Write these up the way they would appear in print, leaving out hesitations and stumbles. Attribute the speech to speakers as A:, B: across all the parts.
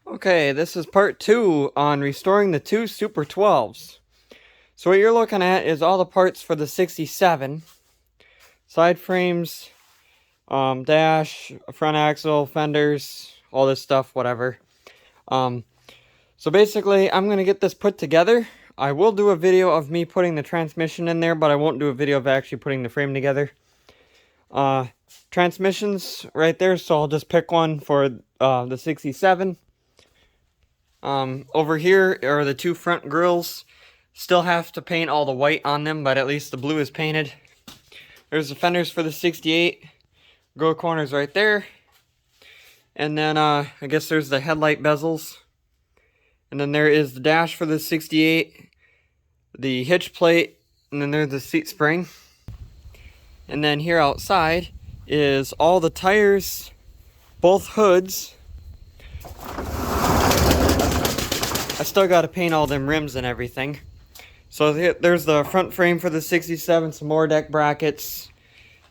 A: Okay, this is part 2 on restoring the two Super 12s. So what you're looking at is all the parts for the 67. Side frames, dash, front axle, fenders, all this stuff, whatever. Um, so basically, I'm going to get this put together. I will do a video of me putting the transmission in there, but I won't do a video of actually putting the frame together. Transmissions right there, so I'll just pick one for the 67. Over here are the two front grills. Still have to paint all the white on them, but at least the blue is painted. There's the fenders for the 68. Grill corners right there. And then I guess there's the headlight bezels. And then there is the dash for the 68. The hitch plate. And then there's the seat spring. And then here outside is all the tires, both hoods. I still got to paint all them rims and everything. So there's the front frame for the 67, some more deck brackets,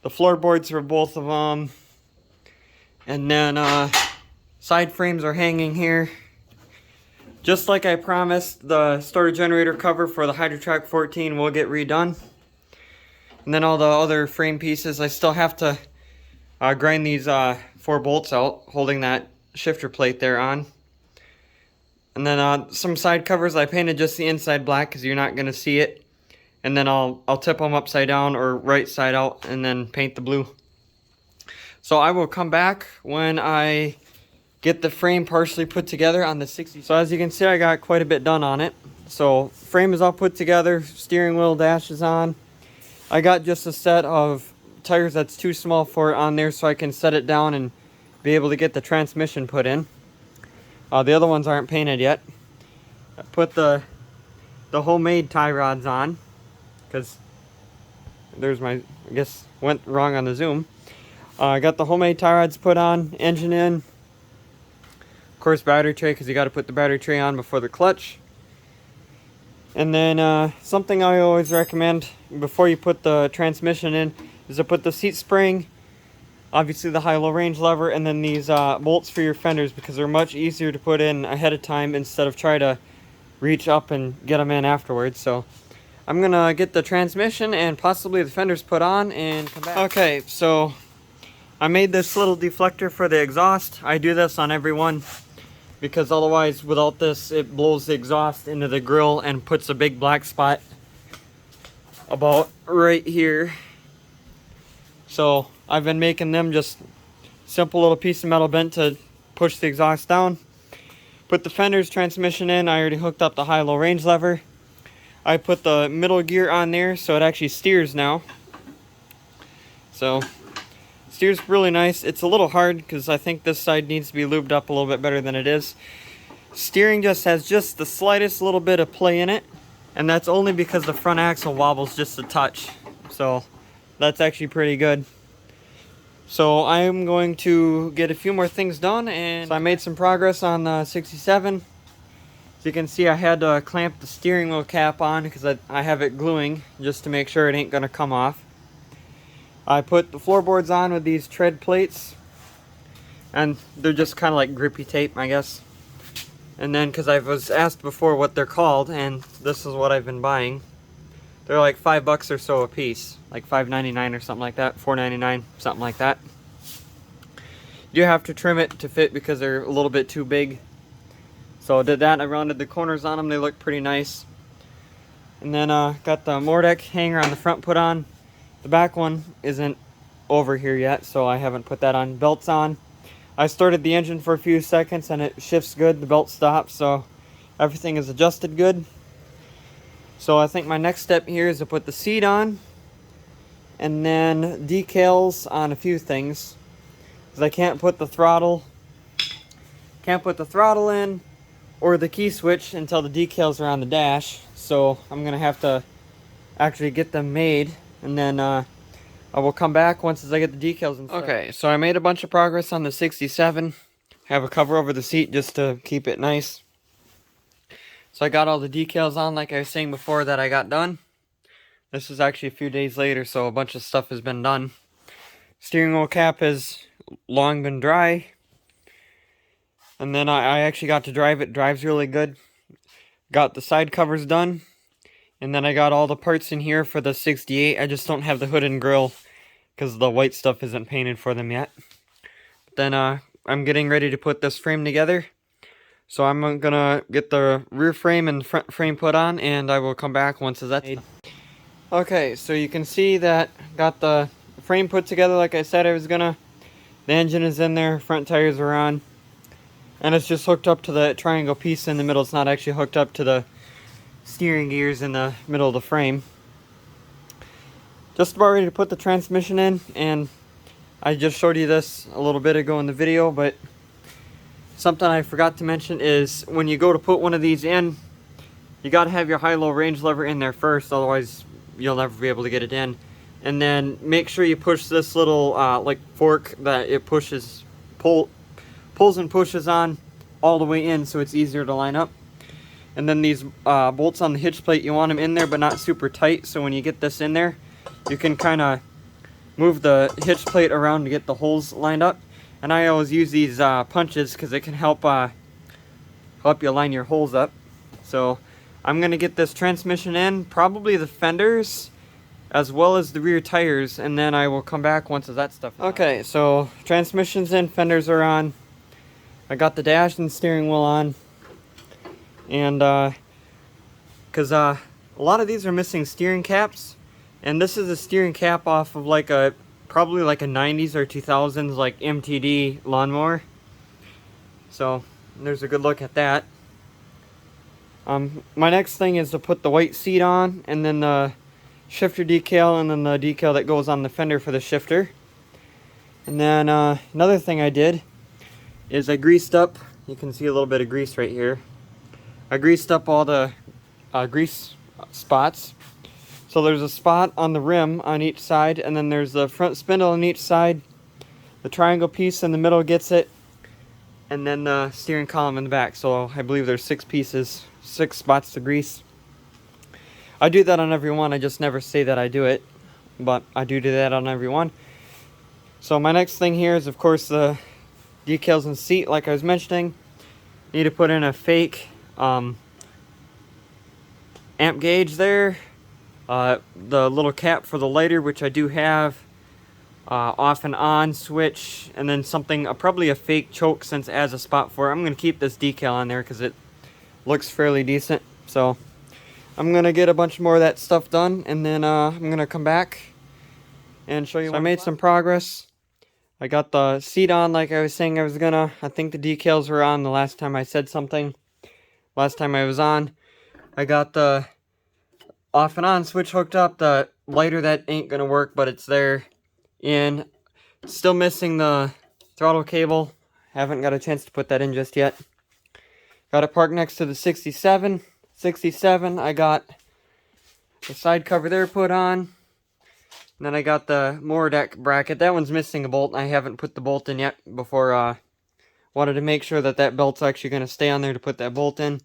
A: the floorboards for both of them, and then side frames are hanging here. Just like I promised, the starter generator cover for the Hydrotrack 14 will get redone. And then all the other frame pieces, I still have to grind these 4 bolts out, holding that shifter plate there on. And then some side covers, I painted just the inside black because you're not going to see it. And then I'll tip them upside down or right side out and then paint the blue. So I will come back when I get the frame partially put together on the 60. So as you can see, I got quite a bit done on it. So frame is all put together, steering wheel dash is on. I got just a set of tires that's too small for it on there so I can set it down and be able to get the transmission put in. The other ones aren't painted yet. I put the homemade tie rods on because there's my, I guess, went wrong on the zoom. I got the homemade tie rods put on, engine in. Of course, battery tray because you got to put the battery tray on before the clutch. And then something I always recommend before you put the transmission in is to put the seat spring, obviously the high-low range lever, and then these bolts for your fenders because they're much easier to put in ahead of time instead of try to reach up and get them in afterwards. So I'm gonna get the transmission and possibly the fenders put on and come back. Okay, so I made this little deflector for the exhaust. I do this on every one because otherwise without this it blows the exhaust into the grill and puts a big black spot about right here. So I've been making them just simple little piece of metal bent to push the exhaust down. Put the fenders transmission in. I already hooked up the high-low range lever. I put the middle gear on there so it actually steers now. So steers really nice. It's a little hard because I think this side needs to be lubed up a little bit better than it is. Steering just has just the slightest little bit of play in it, and that's only because the front axle wobbles just a touch. So that's actually pretty good. So I'm going to get a few more things done, and so I made some progress on the 67. As you can see, I had to clamp the steering wheel cap on because I have it gluing just to make sure it ain't going to come off. I put the floorboards on with these tread plates, and they're just kind of like grippy tape, I guess. And then because I was asked before what they're called, and this is what I've been buying. They're like $5 or so a piece, like $5.99 or something like that, $4.99, something like that. You have to trim it to fit because they're a little bit too big. So I did that. I rounded the corners on them. They look pretty nice. And then got the Mordec hanger on the front put on. The back one isn't over here yet, so I haven't put that on. Belts on. I started the engine for a few seconds and it shifts good. The belt stops, so everything is adjusted good. So I think my next step here is to put the seat on and then decals on a few things. Because I can't put the throttle in or the key switch until the decals are on the dash. So I'm going to have to actually get them made, and then I will come back once I get the decals installed. Okay, so I made a bunch of progress on the 67. Have a cover over the seat just to keep it nice. So I got all the decals on, like I was saying before, that I got done. This is actually a few days later, so a bunch of stuff has been done. Steering wheel cap has long been dry. And then I actually got to drive it. Drives really good. Got the side covers done. And then I got all the parts in here for the 68. I just don't have the hood and grill because the white stuff isn't painted for them yet. But then I'm getting ready to put this frame together. So I'm gonna get the rear frame and front frame put on, and I will come back once that's made. Okay, so you can see that got the frame put together like I said I was gonna. The engine is in there, front tires are on, and it's just hooked up to the triangle piece in the middle. It's not actually hooked up to the steering gears in the middle of the frame. Just about ready to put the transmission in, and I just showed you this a little bit ago in the video, but something I forgot to mention is when you go to put one of these in, you got to have your high-low range lever in there first, otherwise you'll never be able to get it in. And then make sure you push this little like fork that it pulls and pushes on all the way in, so it's easier to line up. And then these bolts on the hitch plate, you want them in there but not super tight, so when you get this in there, you can kind of move the hitch plate around to get the holes lined up. And I always use these punches because it can help you line your holes up. So I'm going to get this transmission in, probably the fenders as well as the rear tires, and then I will come back once that stuff is okay, so transmission's in, fenders are on. I got the dash and steering wheel on. And because a lot of these are missing steering caps, and this is a steering cap off of like probably like a 90s or 2000s like MTD lawnmower. So there's a good look at that. My next thing is to put the white seat on, and then the shifter decal, and then the decal that goes on the fender for the shifter. And then another thing I did is I greased up, you can see a little bit of grease right here. I greased up all the grease spots. So there's a spot on the rim on each side, and then there's the front spindle on each side. The triangle piece in the middle gets it, and then the steering column in the back. So I believe there's 6 pieces, 6 spots to grease. I do that on every one, I just never say that I do it, but I do that on every one. So my next thing here is of course the decals and seat like I was mentioning. Need to put in a fake amp gauge there. The little cap for the lighter, which I do have, off and on switch, and then something, probably a fake choke since it has a spot for it. I'm going to keep this decal on there because it looks fairly decent. So I'm going to get a bunch more of that stuff done, and then I'm going to come back and show you. So I made some progress. I got the seat on like I was saying I was gonna. I think the decals were on the last time I said something. Last time I was on. I got the off and on switch hooked up. The lighter, that ain't gonna work, but it's there. And still missing the throttle cable. Haven't got a chance to put that in just yet. Got it parked next to the 67. 67, I got the side cover there put on. And then I got the mower deck bracket. That one's missing a bolt. I haven't put the bolt in yet before. Wanted to make sure that that belt's actually going to stay on there to put that bolt in.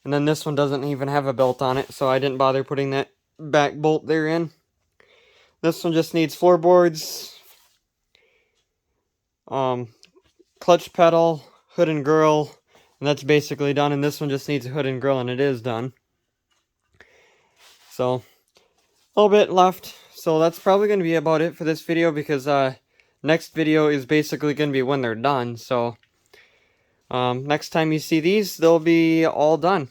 A: And then this one doesn't even have a belt on it, so I didn't bother putting that back bolt there in. This one just needs floorboards, clutch pedal, hood and grill, and that's basically done. And this one just needs a hood and grill, and it is done. So, a little bit left. So that's probably going to be about it for this video, because next video is basically going to be when they're done. So next time you see these, they'll be all done.